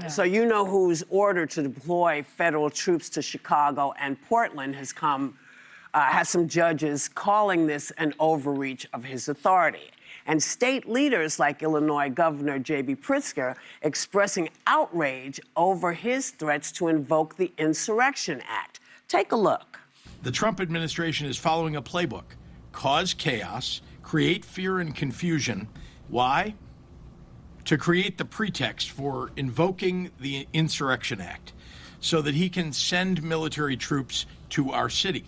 So you know whose order to deploy federal troops to Chicago and Portland has some judges calling this an overreach of his authority. And state leaders like Illinois Governor J.B. Pritzker expressing outrage over his threats to invoke the Insurrection Act. Take a look. The Trump administration is following a playbook: cause chaos, create fear and confusion. Why? To create the pretext for invoking the Insurrection Act so that he can send military troops to our city.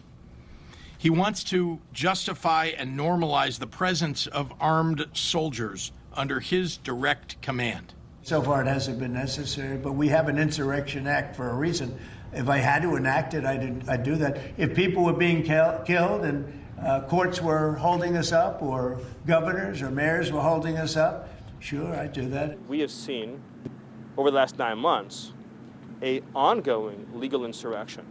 He wants to justify and normalize the presence of armed soldiers under his direct command. So far, it hasn't been necessary, but we have an Insurrection Act for a reason. If I had to enact it, I'd do that. If people were being killed and courts were holding us up, or governors or mayors were holding us up, sure, I'd do that. We have seen, over the last 9 months, an ongoing legal insurrection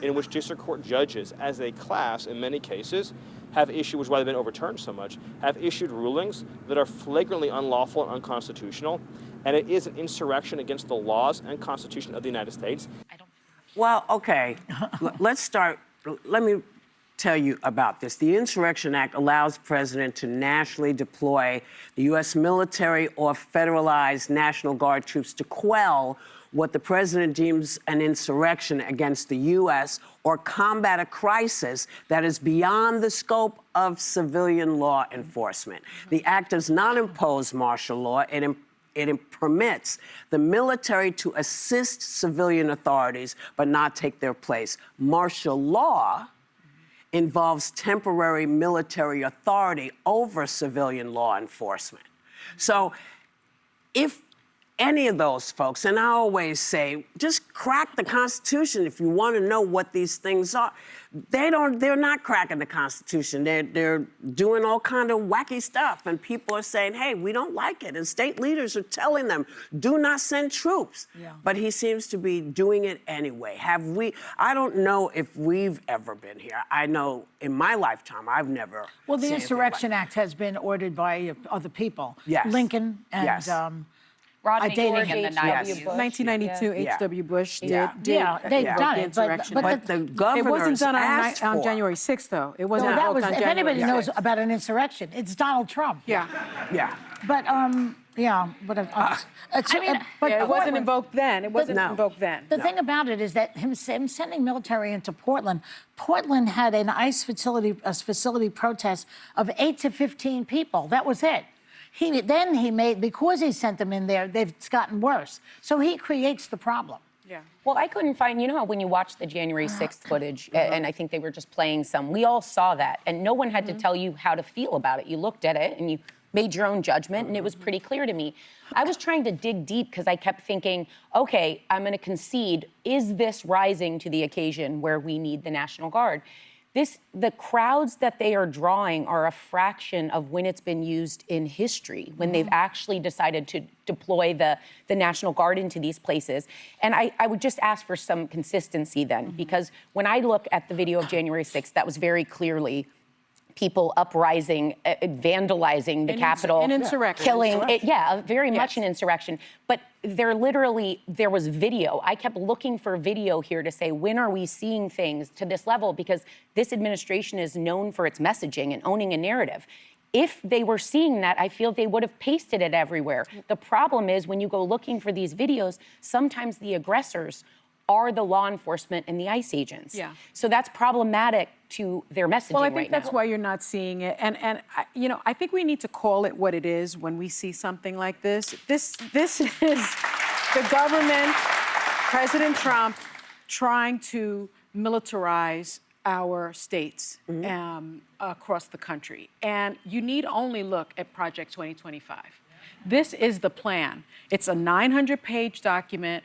in which district court judges, as a class, in many cases, have issued, which is why they've been overturned so much, have issued rulings that are flagrantly unlawful and unconstitutional, and it is an insurrection against the laws and Constitution of the United States. Well, okay, let's start. Let me tell you about this. The Insurrection Act allows the president to nationally deploy the U.S. military or federalized National Guard troops to quell what the president deems an insurrection against the U.S. or combat a crisis that is beyond the scope of civilian law enforcement. The act does not impose martial law. It permits the military to assist civilian authorities but not take their place. Martial law involves temporary military authority over civilian law enforcement. So if any of those folks, and I always say, just crack the Constitution if you want to know what these things are. They're not cracking the Constitution. They're doing all kind of wacky stuff, and people are saying, hey, we don't like it. And state leaders are telling them, do not send troops. Yeah. But he seems to be doing it anyway. I don't know if we've ever been here. I know in my lifetime, I've never Well, the Insurrection Act has been ordered by other people. Yes. Lincoln and... Yes. Rodney King and the H.W. Bush. 1992, H.W. Bush did they've done it, but the governors it wasn't done on for January 6th, though. It wasn't that was, on if January anybody 6th. knows about an insurrection, it's Donald Trump. Yeah. But, it wasn't invoked then. It wasn't invoked then. The thing about it is that him sending military into Portland had an ICE facility protest of 8 to 15 people. That was it. Because he sent them in there, it's gotten worse. So he creates the problem. Yeah. Well, I couldn't find, you know how when you watch the January 6th footage, and I think they were just playing some, we all saw that, and no one had to tell you how to feel about it. You looked at it, and you made your own judgment, and it was pretty clear to me. I was trying to dig deep because I kept thinking, okay, I'm going to concede, is this rising to the occasion where we need the National Guard? The crowds that they are drawing are a fraction of when it's been used in history, when they've actually decided to deploy the National Guard into these places. And I would just ask for some consistency then, because when I look at the video of January 6th, that was very clearly people uprising, vandalizing the Capitol. An insurrection. Killing, very much an insurrection. But there was video. I kept looking for video here to say, when are we seeing things to this level? Because this administration is known for its messaging and owning a narrative. If they were seeing that, I feel they would have pasted it everywhere. The problem is when you go looking for these videos, sometimes the aggressors are the law enforcement and the ICE agents. Yeah. So that's problematic to their messaging right now. Well, I think that's why you're not seeing it. And I think we need to call it what it is when we see something like this. This is the government, President Trump, trying to militarize our states across the country. And you need only look at Project 2025. This is the plan. It's a 900-page document.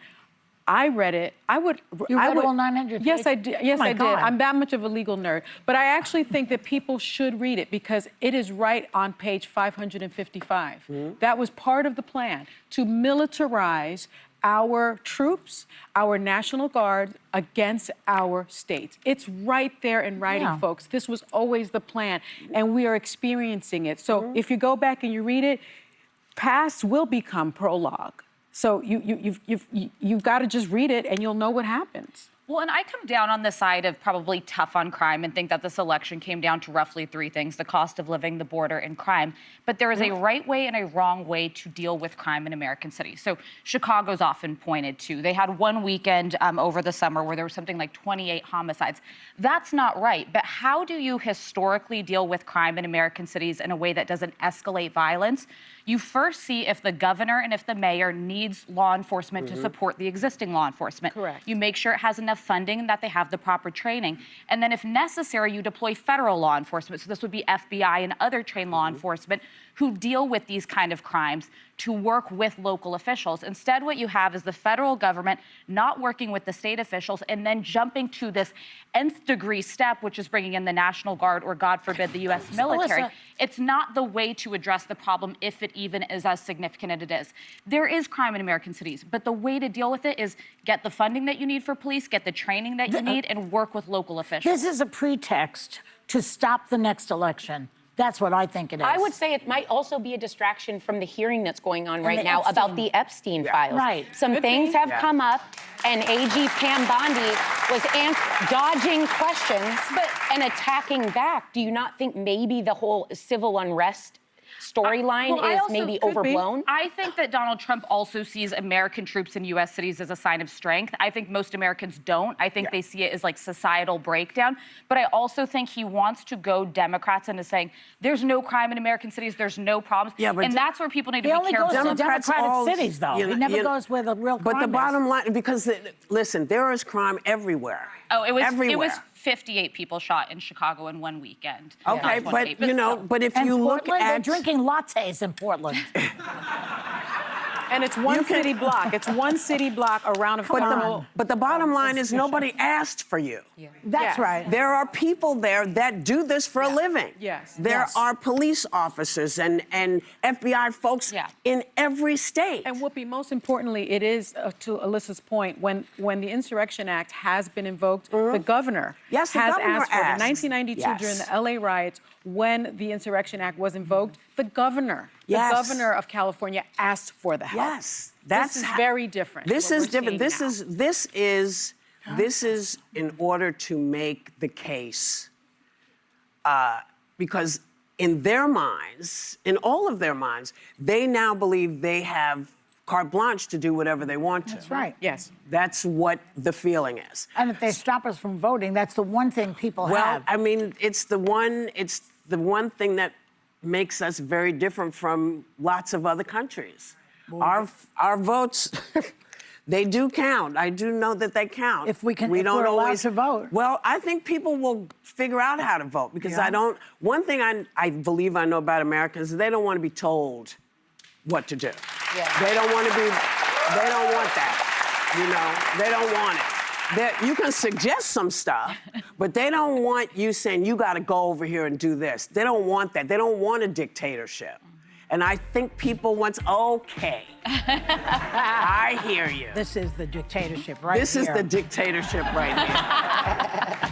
I read it. You read all 900 pages? Yes, I did. Yes, I did. I'm that much of a legal nerd. But I actually think that people should read it because it is right on page 555. That was part of the plan, to militarize our troops, our National Guard against our states. It's right there in writing, folks. This was always the plan, and we are experiencing it. So if you go back and you read it, past will become prologue. So you've got to just read it and you'll know what happens. Well, and I come down on the side of probably tough on crime and think that this election came down to roughly three things: the cost of living, the border, and crime. But there is a right way and a wrong way to deal with crime in American cities. So Chicago's often pointed to. They had one weekend over the summer where there was something like 28 homicides. That's not right. But how do you historically deal with crime in American cities in a way that doesn't escalate violence? You first see if the governor and if the mayor needs law enforcement to support the existing law enforcement. Correct. You make sure it has enough funding and that they have the proper training. And then if necessary, you deploy federal law enforcement. So this would be FBI and other trained law enforcement who deal with these kind of crimes to work with local officials. Instead, what you have is the federal government not working with the state officials and then jumping to this nth degree step, which is bringing in the National Guard or, God forbid, the U.S. military. Alyssa. It's not the way to address the problem if it even is as significant as it is. There is crime in American cities, but the way to deal with it is get the funding that you need for police, get the training that you need, and work with local officials. This is a pretext to stop the next election. That's what I think it is. I would say it might also be a distraction from the hearing that's going on right the now Epstein. about the Epstein files. Right. Some things have come up, and AG Pam Bondi was dodging questions and attacking back. Do you not think maybe the whole civil unrest storyline I is also- maybe could be. overblown? I think that Donald Trump also sees American troops in U.S. cities as a sign of strength. I think most Americans don't. I think they see it as like societal breakdown. But I also think he wants to go Democrats into saying there's no crime in American cities, there's no problems. Yeah, but and that's where people need to He be only careful. goes to Democrats Democratic all- cities, though. you know- He never you know- goes where the real crime But the is. bottom line, because listen, there is crime everywhere. Oh, it was everywhere. 58 people shot in Chicago in one weekend. Okay, not 28, but you know, still. but if And you look Portland, they're at drinking lattes in Portland. And it's one city block. It's one city block around a federal. but the bottom line is nobody asked for you. That's Yes. right. There are people there that do this for a living. Yes. There Yes. are police officers and FBI folks in every state. And Whoopi, most importantly, it is, to Alyssa's point, when the Insurrection Act has been invoked, the governor Yes, the has governor asked for it. In asked. 1992, Yes. during the LA riots, when the Insurrection Act was invoked, the governor of California asked for the help. Yes, that's this is very different. This what is we're different. seeing now. This is in order to make the case, because in their minds, in all of their minds, they now believe they have carte blanche to do whatever they want to. That's right. Yes. That's what the feeling is. And if they stop us from voting, that's the one thing people Well, have. I mean, it's the one thing that makes us very different from lots of other countries. Our votes, they do count. I do know that they count. If we're allowed to vote. Well, I think people will figure out how to vote because one thing I believe I know about Americans is they don't want to be told what to do. They don't want that. You know, they don't want it. You can suggest some stuff, but they don't want you saying, you got to go over here and do this. They don't want that. They don't want a dictatorship. And I think people want, okay, I hear you. This is the dictatorship right This here. is the dictatorship right here.